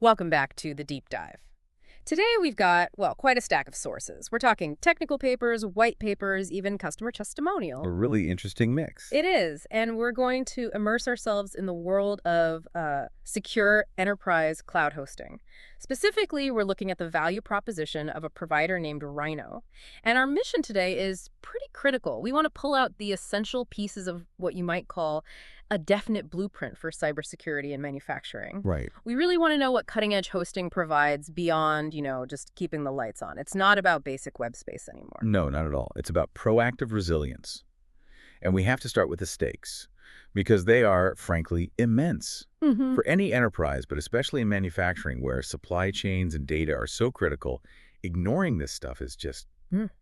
Welcome back to the deep dive. Today we've got, well, quite a stack of sources. We're talking technical papers, white papers, even customer A testimonial. really interesting mix. It is, and we're going to immerse ourselves in the world of secure enterprise cloud hosting. Specifically, we're looking at the value proposition of a provider named Rhyno. And our mission today is pretty critical. We want to pull out the essential pieces of what you might call a definite blueprint for cybersecurity and manufacturing. Right. We really want to know what cutting-edge hosting provides beyond, just keeping the lights on. It's not about basic web space anymore. No, not at all. It's about proactive resilience. And we have to start with the stakes because they are, frankly, immense. Mm-hmm. For any enterprise, but especially in manufacturing where supply chains and data are so critical, ignoring this stuff is just,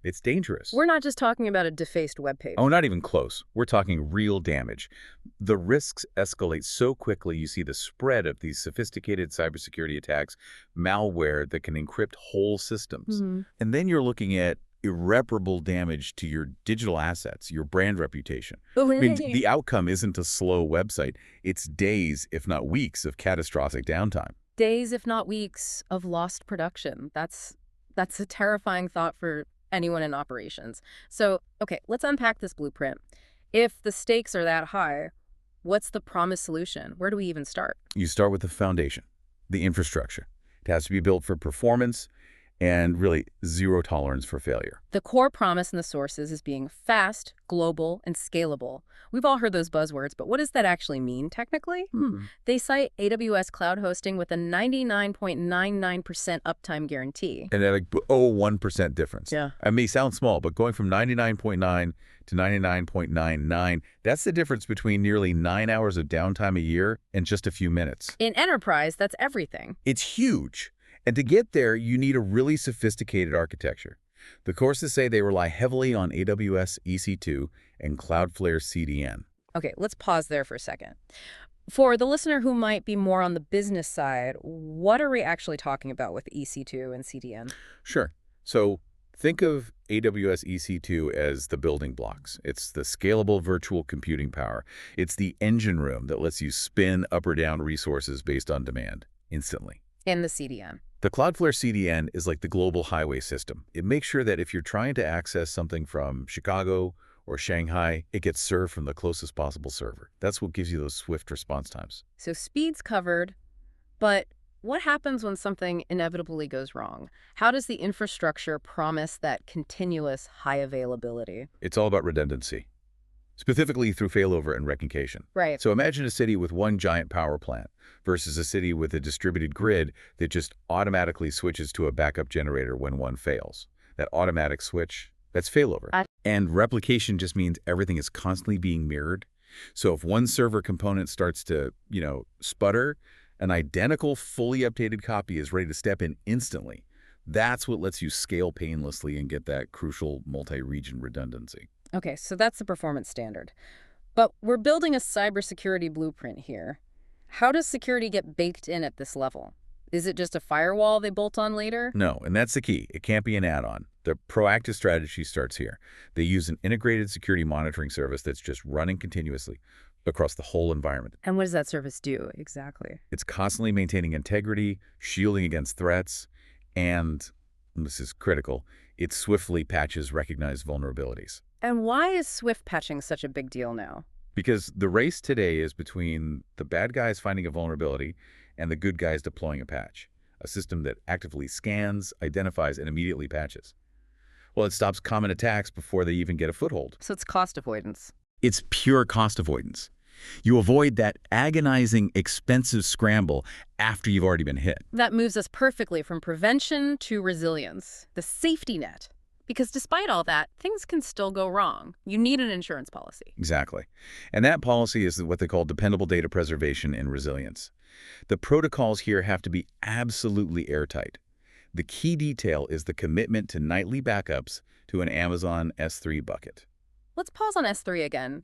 it's dangerous. We're not just talking about a defaced web page. Oh, not even close. We're talking real damage. The risks escalate so quickly. You see the spread of these sophisticated cybersecurity attacks, malware that can encrypt whole systems. Mm-hmm. And then you're looking at irreparable damage to your digital assets, your brand reputation. I mean, the outcome isn't a slow website. It's days, if not weeks, of catastrophic downtime. Days, if not weeks, of lost production. That's a terrifying thought for anyone in operations. So, okay, let's unpack this blueprint. If the stakes are that high, what's the promised solution? Where do we even start? You start with the foundation, the infrastructure. It has to be built for performance and really zero tolerance for failure. The core promise in the sources is being fast, global, and scalable. We've all heard those buzzwords, but what does that actually mean technically? They cite AWS cloud hosting with a 99.99% uptime guarantee. And then 1% difference. Yeah. It may sound small, but going from 99.9 to 99.99, that's the difference between nearly 9 hours of downtime a year and just a few minutes. In enterprise, that's everything. It's huge. And to get there, you need a really sophisticated architecture. The courses say they rely heavily on AWS EC2 and CloudFlare CDN. Okay, let's pause there for a second. For the listener who might be more on the business side, what are we actually talking about with EC2 and CDN? Sure. So think of AWS EC2 as the building blocks. It's the scalable virtual computing power. It's the engine room that lets you spin up or down resources based on demand instantly. And the CDN. The CloudFlare CDN is like the global highway system. It makes sure that if you're trying to access something from Chicago or Shanghai, it gets served from the closest possible server. That's what gives you those swift response times. So speed's covered, but what happens when something inevitably goes wrong? How does the infrastructure promise that continuous high availability? It's all about redundancy, specifically through failover and replication. Right. So imagine a city with one giant power plant versus a city with a distributed grid that just automatically switches to a backup generator when one fails. That automatic switch, that's failover. And replication just means everything is constantly being mirrored. So if one server component starts to, sputter, an identical, fully updated copy is ready to step in instantly. That's what lets you scale painlessly and get that crucial multi-region redundancy. Okay, so that's the performance standard. But we're building a cybersecurity blueprint here. How does security get baked in at this level? Is it just a firewall they bolt on later? No, and that's the key. It can't be an add-on. The proactive strategy starts here. They use an integrated security monitoring service that's just running continuously across the whole environment. And what does that service do exactly? It's constantly maintaining integrity, shielding against threats, and this is critical, it swiftly patches recognized vulnerabilities. And why is swift patching such a big deal now? Because the race today is between the bad guys finding a vulnerability and the good guys deploying a patch, a system that actively scans, identifies, and immediately patches. Well, it stops common attacks before they even get a foothold. So it's cost avoidance. It's pure cost avoidance. You avoid that agonizing, expensive scramble after you've already been hit. That moves us perfectly from prevention to resilience, the safety net. Because despite all that, things can still go wrong. You need an insurance policy. Exactly. And that policy is what they call dependable data preservation and resilience. The protocols here have to be absolutely airtight. The key detail is the commitment to nightly backups to an Amazon S3 bucket. Let's pause on S3 again.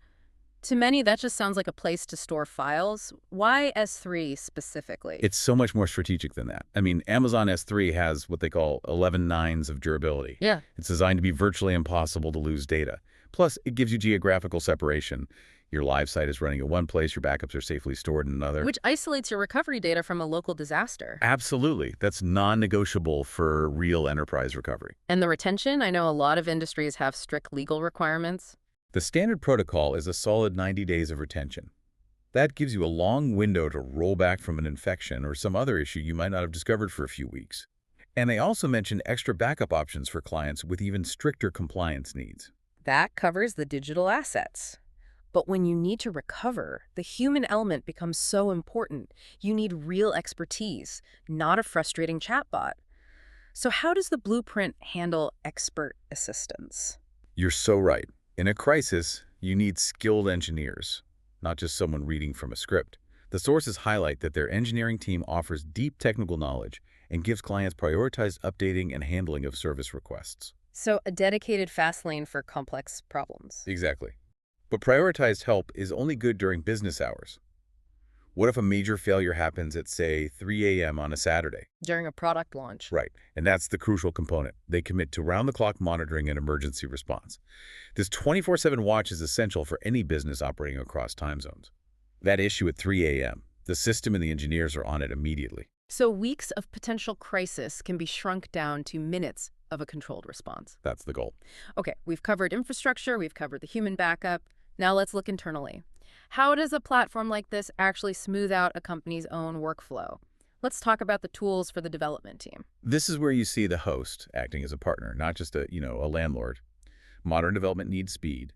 To many, that just sounds like a place to store files. Why S3 specifically? It's so much more strategic than that. I mean, Amazon S3 has what they call 11 nines of durability. Yeah. It's designed to be virtually impossible to lose data. Plus, it gives you geographical separation. Your live site is running in one place, your backups are safely stored in another. Which isolates your recovery data from a local disaster. Absolutely. That's non-negotiable for real enterprise recovery. And the retention? I know a lot of industries have strict legal requirements. The standard protocol is a solid 90 days of retention. That gives you a long window to roll back from an infection or some other issue you might not have discovered for a few weeks. And they also mention extra backup options for clients with even stricter compliance needs. That covers the digital assets. But when you need to recover, the human element becomes so important. You need real expertise, not a frustrating chatbot. So how does the blueprint handle expert assistance? You're so right. In a crisis, you need skilled engineers, not just someone reading from a script. The sources highlight that their engineering team offers deep technical knowledge and gives clients prioritized updating and handling of service requests. So a dedicated fast lane for complex problems. Exactly. But prioritized help is only good during business hours. What if a major failure happens at, say, 3 a.m. on a Saturday? During a product launch. Right, and that's the crucial component. They commit to round-the-clock monitoring and emergency response. This 24/7 watch is essential for any business operating across time zones. That issue at 3 a.m., the system and the engineers are on it immediately. So weeks of potential crisis can be shrunk down to minutes of a controlled response. That's the goal. Okay, we've covered infrastructure, we've covered the human backup. Now let's look internally. How does a platform like this actually smooth out a company's own workflow? Let's talk about the tools for the development team. This is where you see the host acting as a partner, not just a landlord. Modern development needs speed,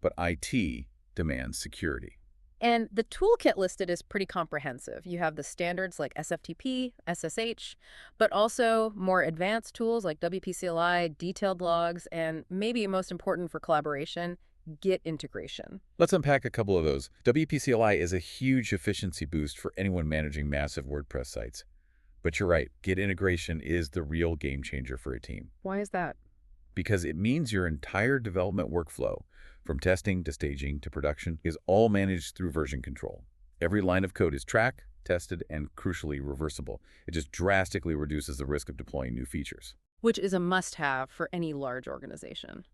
but IT demands security. And the toolkit listed is pretty comprehensive. You have the standards like SFTP, SSH, but also more advanced tools like WPCLI, detailed logs, and maybe most important for collaboration, Git integration. Let's unpack a couple of those. WPCLI is a huge efficiency boost for anyone managing massive WordPress sites. But you're right, Git integration is the real game changer for a team. Why is that? Because it means your entire development workflow, from testing to staging to production, is all managed through version control. Every line of code is tracked, tested, and crucially reversible. It just drastically reduces the risk of deploying new features. Which is a must-have for any large organization.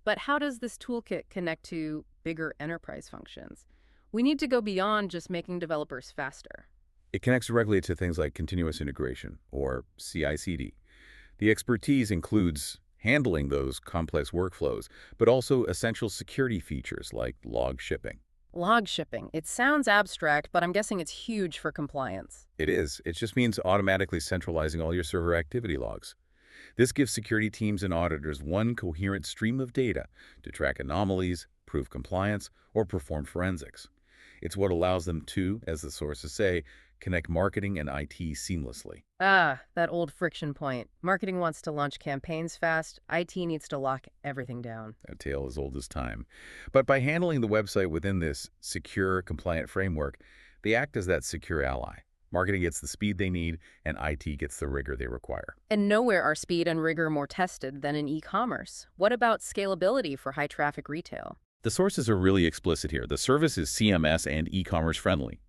But how does this toolkit connect to bigger enterprise functions? We need to go beyond just making developers faster. It connects directly to things like continuous integration, or CI/CD. The expertise includes handling those complex workflows, but also essential security features like log shipping. Log shipping. It sounds abstract, but I'm guessing it's huge for compliance. It is. It just means automatically centralizing all your server activity logs. This gives security teams and auditors one coherent stream of data to track anomalies, prove compliance, or perform forensics. It's what allows them to, as the sources say, connect marketing and IT seamlessly. Ah, that old friction point. Marketing wants to launch campaigns fast. IT needs to lock everything down. A tale as old as time. But by handling the website within this secure, compliant framework, they act as that secure ally. Marketing gets the speed they need, and IT gets the rigor they require. And nowhere are speed and rigor more tested than in e-commerce. What about scalability for high-traffic retail? The sources are really explicit here. The service is CMS and e-commerce friendly.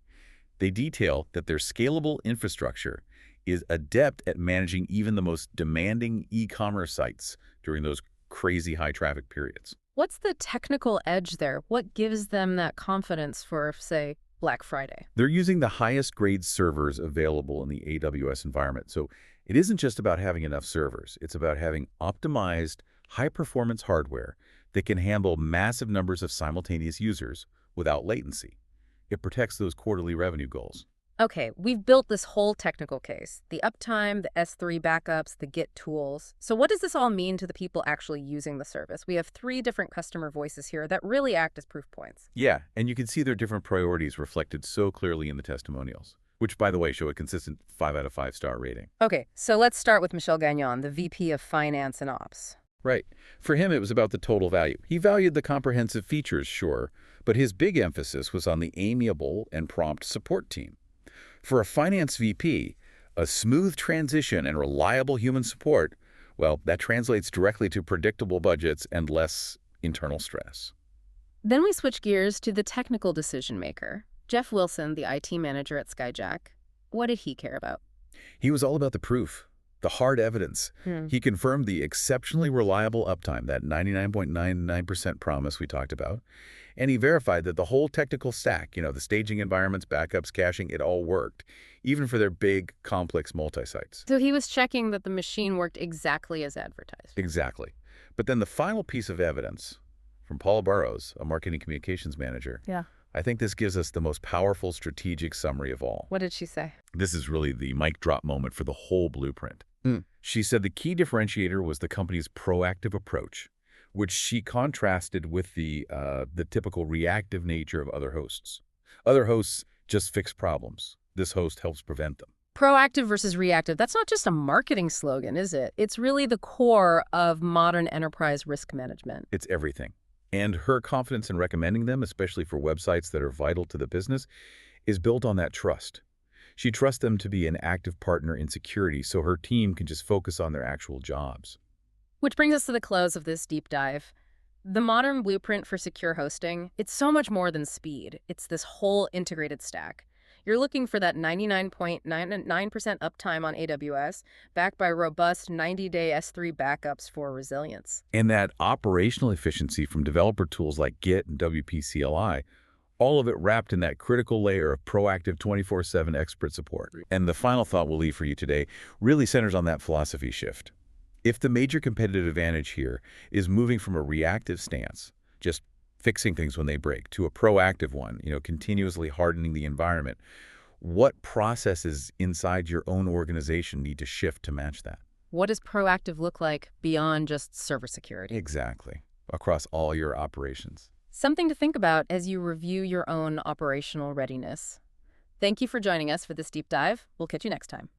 They detail that their scalable infrastructure is adept at managing even the most demanding e-commerce sites during those crazy high-traffic periods. What's the technical edge there? What gives them that confidence for, say, Black Friday? They're using the highest grade servers available in the AWS environment. So it isn't just about having enough servers. It's about having optimized, high-performance hardware that can handle massive numbers of simultaneous users without latency. It protects those quarterly revenue goals. Okay, we've built this whole technical case. The uptime, the S3 backups, the Git tools. So what does this all mean to the people actually using the service? We have 3 different customer voices here that really act as proof points. Yeah, and you can see their different priorities reflected so clearly in the testimonials, which, by the way, show a consistent 5 out of 5 star rating. Okay, so let's start with Michel Gagnon, the VP of Finance and Ops. Right. For him, it was about the total value. He valued the comprehensive features, sure, but his big emphasis was on the amiable and prompt support team. For a finance VP, a smooth transition and reliable human support, well, that translates directly to predictable budgets and less internal stress. Then we switch gears to the technical decision maker, Jeff Wilson, the IT manager at Skyjack. What did he care about? He was all about the proof. the hard evidence. Hmm. He confirmed the exceptionally reliable uptime, that 99.99% promise we talked about, and he verified that the whole technical stack, the staging environments, backups, caching, it all worked, even for their big, complex multi-sites. So he was checking that the machine worked exactly as advertised. Exactly. But then the final piece of evidence from Paul Burrows, a marketing communications manager, Yeah. I think this gives us the most powerful strategic summary of all. What did she say? This is really the mic drop moment for the whole blueprint. She said the key differentiator was the company's proactive approach, which she contrasted with the typical reactive nature of other hosts. Other hosts just fix problems. This host helps prevent them. Proactive versus reactive. That's not just a marketing slogan, is it? It's really the core of modern enterprise risk management. It's everything. And her confidence in recommending them, especially for websites that are vital to the business, is built on that trust. She trusts them to be an active partner in security so her team can just focus on their actual jobs. Which brings us to the close of this deep dive. The modern blueprint for secure hosting, it's so much more than speed. It's this whole integrated stack. You're looking for that 99.99% uptime on AWS, backed by robust 90-day S3 backups for resilience. And that operational efficiency from developer tools like Git and WP CLI, all of it wrapped in that critical layer of proactive 24/7 expert support. And the final thought we'll leave for you today really centers on that philosophy shift. If the major competitive advantage here is moving from a reactive stance, just fixing things when they break, to a proactive one, continuously hardening the environment, what processes inside your own organization need to shift to match that? What does proactive look like beyond just server security? Exactly. Across all your operations. Something to think about as you review your own operational readiness. Thank you for joining us for this deep dive. We'll catch you next time.